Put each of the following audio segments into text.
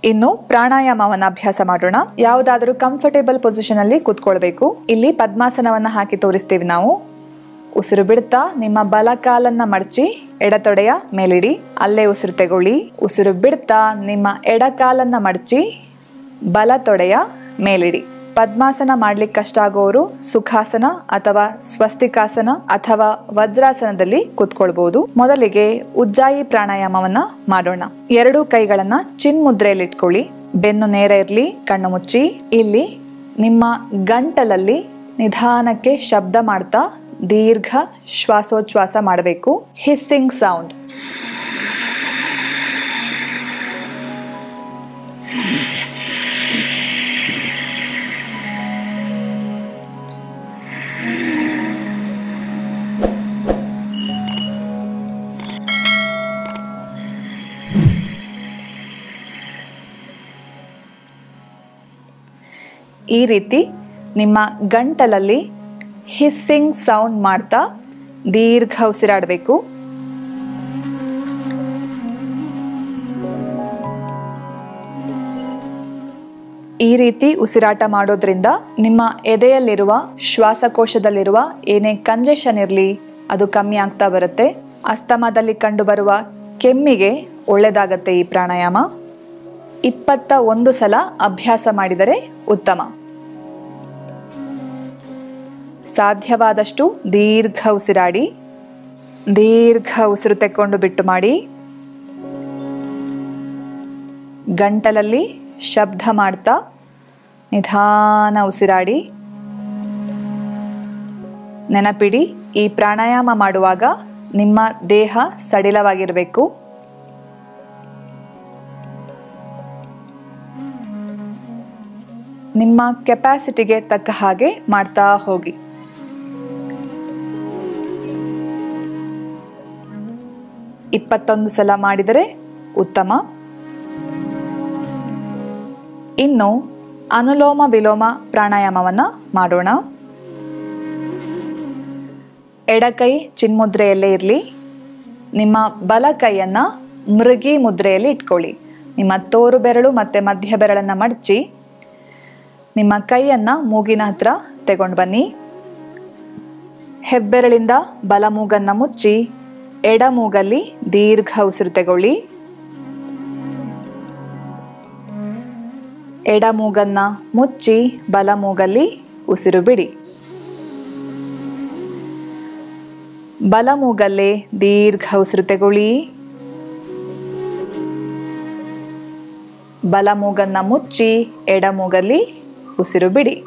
ಇನ್ನು ಪ್ರಾಣಾಯಾಮವನ್ನ ಅಭ್ಯಾಸ ಮಾಡೋಣ. ಯಾವುದಾದರೂ ಕಂಫರ್ಟೇಬಲ್ ಪೊಸಿಷನ್ ಅಲ್ಲಿ ಕೂತ್ಕೊಳ್ಬೇಕು. ಇಲ್ಲಿ ಪದ್ಮಾಸನವನ್ನ ಹಾಕಿ ತೋರಿಸ್ತೀವಿ ನಾವು. ಉಸಿರು ಬಿಡ್ತಾ ನಿಮ್ಮ ಬಲ ಕಾಲನ್ನ ಮಡಚಿ ಎಡತೊಡೆಯ ಮೇಲಿಡಿ, ಅಲ್ಲೇ ಉಸಿರು ತಗೊಳ್ಳಿ. ಉಸಿರು ಬಿಡ್ತಾ ನಿಮ್ಮ ಎಡ ಕಾಲನ್ನ ಮಡಚಿ ಬಲ ತೊಡೆಯ ಮೇಲಿಡಿ. ಪದ್ಮಾಸನ ಮಾಡ್ಲಿಕ್ಕೆ ಕಷ್ಟ ಆಗೋರು ಸುಖಾಸನ ಅಥವಾ ಸ್ವಸ್ತಿಕಾಸನ ಅಥವಾ ವಜ್ರಾಸನದಲ್ಲಿ ಕೂತ್ಕೊಳ್ಬಹುದು. ಮೊದಲಿಗೆ ಉಜ್ಜಾಯಿ ಪ್ರಾಣಾಯಾಮವನ್ನ ಮಾಡೋಣ. ಎರಡೂ ಕೈಗಳನ್ನ ಚಿನ್ಮುದ್ರೆಯಲ್ಲಿ ಇಟ್ಕೊಳ್ಳಿ. ಬೆನ್ನು ನೇರ ಇರ್ಲಿ, ಕಣ್ಣು ಮುಚ್ಚಿ. ಇಲ್ಲಿ ನಿಮ್ಮ ಗಂಟಲಲ್ಲಿ ನಿಧಾನಕ್ಕೆ ಶಬ್ದ ಮಾಡ್ತಾ ದೀರ್ಘ ಶ್ವಾಸೋಚ್ಛ್ವಾಸ ಮಾಡಬೇಕು. Hissing sound. ಈ ರೀತಿ ನಿಮ್ಮ ಗಂಟಲಲ್ಲಿ ಹಿಸ್ಸಿಂಗ್ ಸೌಂಡ್ ಮಾಡ್ತಾ ದೀರ್ಘ ಉಸಿರಾಡಬೇಕು. ಈ ರೀತಿ ಉಸಿರಾಟ ಮಾಡೋದ್ರಿಂದ ನಿಮ್ಮ ಎದೆಯಲ್ಲಿರುವ ಶ್ವಾಸಕೋಶದಲ್ಲಿರುವ ಏನೇ ಕಂಜೆಷನ್ ಇರಲಿ ಅದು ಕಮ್ಮಿ ಆಗ್ತಾ ಬರುತ್ತೆ. ಅಸ್ತಮಾದಲ್ಲಿ ಕಂಡುಬರುವ ಕೆಮ್ಮಿಗೆ ಒಳ್ಳೆಯದಾಗತ್ತೆ ಈ ಪ್ರಾಣಾಯಾಮ. 21 ಸಲ ಅಭ್ಯಾಸ ಮಾಡಿದರೆ ಉತ್ತಮ. ಸಾಧ್ಯವಾದಷ್ಟು ದೀರ್ಘ ಉಸಿರಾಡಿ. ದೀರ್ಘ ಉಸಿರು ತೆಕ್ಕೊಂಡು ಬಿಟ್ಟು ಮಾಡಿ. ಗಂಟಲಲ್ಲಿ ಶಬ್ದ ಮಾಡ್ತಾ ನಿಧಾನ ಉಸಿರಾಡಿ. ನೆನಪಿಡಿ, ಈ ಪ್ರಾಣಾಯಾಮ ಮಾಡುವಾಗ ನಿಮ್ಮ ದೇಹ ಸಡಿಲವಾಗಿರಬೇಕು. ನಿಮ್ಮ ಕೆಪಾಸಿಟಿಗೆ ತಕ್ಕ ಹಾಗೆ ಮಾಡ್ತಾ ಹೋಗಿ. ಸಲ ಮಾಡಿದರೆ ಉತ್ತಮ. ಇನ್ನು ಅನುಲೋಮ ವಿಲೋಮ ಪ್ರಾಣಾಯಾಮವನ್ನ ಮಾಡೋಣ. ಎಡಕೈ ಚಿನ್ಮುದ್ರೆಯಲ್ಲೇ ಇರಲಿ. ನಿಮ್ಮ ಬಲ ಕೈಯನ್ನ ಮೃಗಿ ಮುದ್ರೆಯಲ್ಲಿ ಇಟ್ಕೊಳ್ಳಿ. ನಿಮ್ಮ ತೋರು ಬೆರಳು ಮತ್ತೆ ಮಧ್ಯ ಬೆರಳನ್ನ ಮಡಚಿ ನಿಮ್ಮ ಕೈಯನ್ನ ಮೂಗಿನ ಹತ್ರ ತಗೊಂಡು ಬನ್ನಿ. ಹೆಬ್ಬೆರಳಿಂದ ಬಲ ಮೂಗನ್ನ ಮುಚ್ಚಿ ಎಡ ಮೂಗಲ್ಲಿ ದೀರ್ಘ ಉಸಿರು ತಗೊಳ್ಳಿ. ಎಡ ಮೂಗನ್ನ ಮುಚ್ಚಿ ಬಲ ಮೂಗಲ್ಲಿ ಉಸಿರು ಬಿಡಿ. ಬಲ ಮೂಗಲ್ಲೇ ದೀರ್ಘ ಉಸಿರು ತಗೊಳ್ಳಿ. ಬಲ ಮೂಗನ್ನ ಮುಚ್ಚಿ ಎಡ ಮೂಗಲ್ಲಿ ಉಸಿರು ಬಿಡಿ.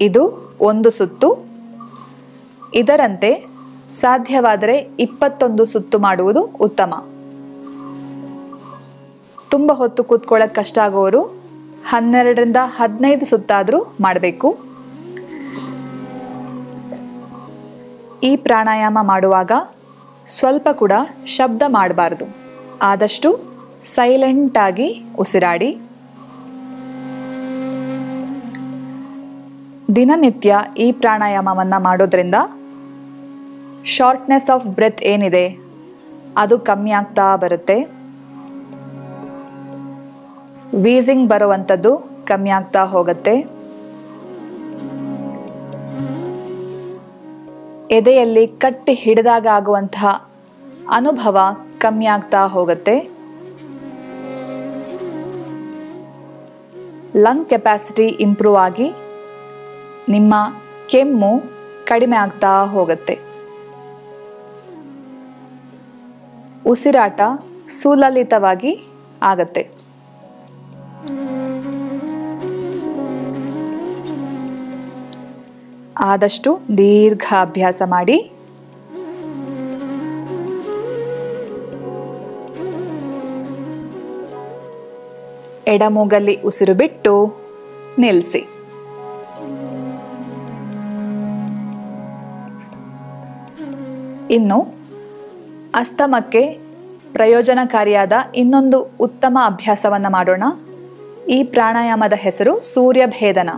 ಇದು 1 ಸುತ್ತು. ಇದರಂತೆ ಸಾಧ್ಯವಾದರೆ 21 ಸುತ್ತು ಮಾಡುವುದು ಉತ್ತಮ. ತುಂಬ ಹೊತ್ತು ಕೂತ್ಕೊಳ್ಳೋಕೆ ಕಷ್ಟ ಆಗೋರು 12ರಿಂದ 15 ಸುತ್ತಾದರೂ ಮಾಡಬೇಕು. ಈ ಪ್ರಾಣಾಯಾಮ ಮಾಡುವಾಗ ಸ್ವಲ್ಪ ಕೂಡ ಶಬ್ದ ಮಾಡಬಾರ್ದು. ಆದಷ್ಟು ಸೈಲೆಂಟ್ ಆಗಿ ಉಸಿರಾಡಿ. ದಿನನಿತ್ಯ ಈ ಪ್ರಾಣಾಯಾಮವನ್ನ ಮಾಡೋದ್ರಿಂದ ಶಾರ್ಟ್ನೆಸ್ ಆಫ್ ಬ್ರೆತ್ ಏನಿದೆ ಅದು ಕಮ್ಮಿ ಆಗ್ತಾ ಬರುತ್ತೆ. ವೀಸಿಂಗ್ ಬರುವಂಥದ್ದು ಕಮ್ಮಿ ಆಗ್ತಾ ಹೋಗುತ್ತೆ. ಎದೆಯಲ್ಲಿ ಕಟ್ಟಿ ಹಿಡಿದಾಗ ಆಗುವಂತಹ ಅನುಭವ ಕಮ್ಮಿ ಆಗ್ತಾ ಹೋಗುತ್ತೆ. ಲಂಗ್ ಕೆಪಾಸಿಟಿ ಇಂಪ್ರೂವ್ ಆಗಿ ನಿಮ್ಮ ಕೆಮ್ಮು ಕಡಿಮೆ ಆಗ್ತಾ ಹೋಗುತ್ತೆ. ಉಸಿರಾಟ ಸುಲಲಿತವಾಗಿ ಆಗತ್ತೆ. ಆದಷ್ಟು ದೀರ್ಘ ಅಭ್ಯಾಸ ಮಾಡಿ. ಎಡಮೂಗಲ್ಲಿ ಉಸಿರು ಬಿಟ್ಟು ನಿಲ್ಲಿಸಿ. ಇನ್ನು ಅಸ್ತಮಕ್ಕೆ ಪ್ರಯೋಜನಕಾರಿಯಾದ ಇನ್ನೊಂದು ಉತ್ತಮ ಅಭ್ಯಾಸವನ್ನ ಮಾಡೋಣ. ಈ ಪ್ರಾಣಾಯಾಮದ ಹೆಸರು ಸೂರ್ಯಭೇದನ.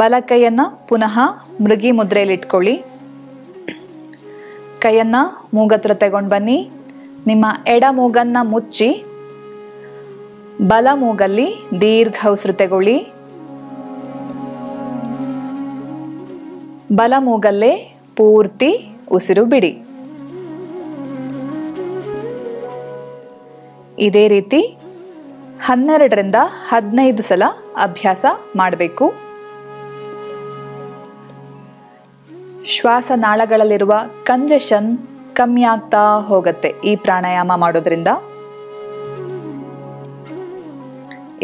ಬಲ ಕೈಯನ್ನ ಪುನಃ ಮೃಗಿ ಮುದ್ರೆಯಲ್ಲಿ ಇಟ್ಕೊಳ್ಳಿ. ಕೈಯನ್ನ ಮೂಗತ್ರ ತಗೊಂಡು ಬನ್ನಿ. ನಿಮ್ಮ ಎಡ ಮೂಗನ್ನ ಮುಚ್ಚಿ ಬಲ ಮೂಗಲ್ಲಿ ದೀರ್ಘ ಉಸಿರು ತಗೊಳ್ಳಿ. ಬಲ ಮೂಗಲ್ಲೇ ಪೂರ್ತಿ ಉಸಿರು ಬಿಡಿ. ಇದೇ ರೀತಿ 12ರಿಂದ 15 ಸಲ ಅಭ್ಯಾಸ ಮಾಡಬೇಕು. ಶ್ವಾಸನಾಳಗಳಲ್ಲಿರುವ ಕಂಜೆಷನ್ ಕಮ್ಮಿ ಆಗ್ತಾ ಹೋಗುತ್ತೆ ಈ ಪ್ರಾಣಾಯಾಮ ಮಾಡೋದ್ರಿಂದ.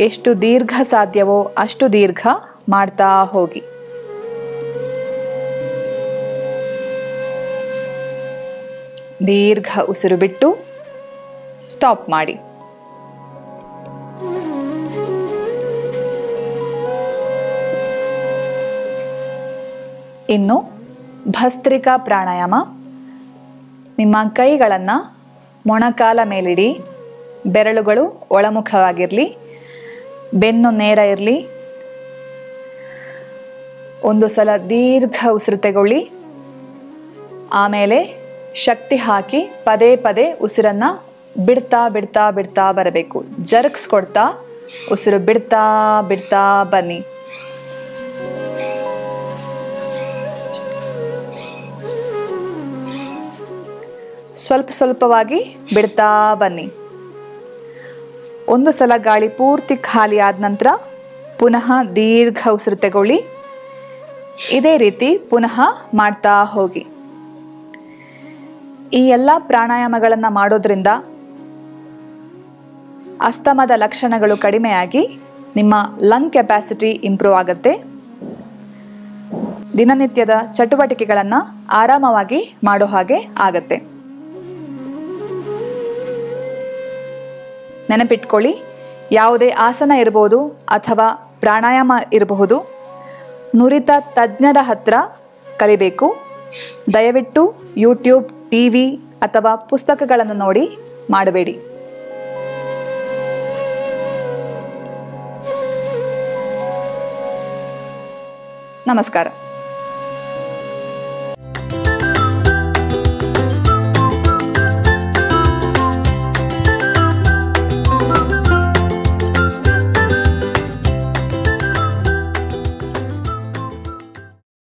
ಎಷ್ಟು ದೀರ್ಘ ಸಾಧ್ಯವೋ ಅಷ್ಟು ದೀರ್ಘ ಮಾಡ್ತಾ ಹೋಗಿ. ದೀರ್ಘ ಉಸಿರು ಬಿಟ್ಟು ಸ್ಟಾಪ್ ಮಾಡಿ. ಇನ್ನು ಭಸ್ತ್ರಿಕಾ ಪ್ರಾಣಾಯಾಮ. ನಿಮ್ಮ ಕೈಗಳನ್ನು ಮೊಣಕಾಲ ಮೇಲಿಡಿ. ಬೆರಳುಗಳು ಒಳಮುಖವಾಗಿರಲಿ. ಬೆನ್ನು ನೇರ ಇರಲಿ. ಒಂದು ಸಲ ದೀರ್ಘ ಉಸಿರು ತಗೊಳ್ಳಿ. ಆಮೇಲೆ ಶಕ್ತಿ ಹಾಕಿ ಪದೇ ಪದೇ ಉಸಿರನ್ನ ಬಿಡ್ತಾ ಬಿಡ್ತಾ ಬಿಡ್ತಾ ಬರಬೇಕು. ಜರ್ಕ್ಸ್ಕೊಡ್ತಾ ಉಸಿರು ಬಿಡ್ತಾ ಬಿಡ್ತಾ ಬನ್ನಿ. ಸ್ವಲ್ಪ ಸ್ವಲ್ಪವಾಗಿ ಬಿಡ್ತಾ ಬನ್ನಿ. ಒಂದು ಸಲ ಗಾಳಿ ಪೂರ್ತಿ ಖಾಲಿ ಆದ ನಂತರ ಪುನಃ ದೀರ್ಘ ಉಸಿರು ತಗೊಳ್ಳಿ. ಇದೇ ರೀತಿ ಪುನಃ ಮಾಡ್ತಾ ಹೋಗಿ. ಈ ಎಲ್ಲ ಪ್ರಾಣಾಯಾಮಗಳನ್ನು ಮಾಡೋದ್ರಿಂದ ಅಸ್ತಮದ ಲಕ್ಷಣಗಳು ಕಡಿಮೆಯಾಗಿ ನಿಮ್ಮ ಲಂಗ್ ಕೆಪಾಸಿಟಿ ಇಂಪ್ರೂವ್ ಆಗುತ್ತೆ. ದಿನನಿತ್ಯದ ಚಟುವಟಿಕೆಗಳನ್ನು ಆರಾಮವಾಗಿ ಮಾಡೋ ಹಾಗೆ ಆಗತ್ತೆ. ನೆನಪಿಟ್ಕೊಳ್ಳಿ, ಯಾವುದೇ ಆಸನ ಇರಬಹುದು ಅಥವಾ ಪ್ರಾಣಾಯಾಮ ಇರಬಹುದು, ನುರಿತ ತಜ್ಞರ ಹತ್ರ ಕಲಿಬೇಕು. ದಯವಿಟ್ಟು ಯೂಟ್ಯೂಬ್, ಟಿವಿ ಅಥವಾ ಪುಸ್ತಕಗಳನ್ನು ನೋಡಿ ಮಾಡಬೇಡಿ. ನಮಸ್ಕಾರ.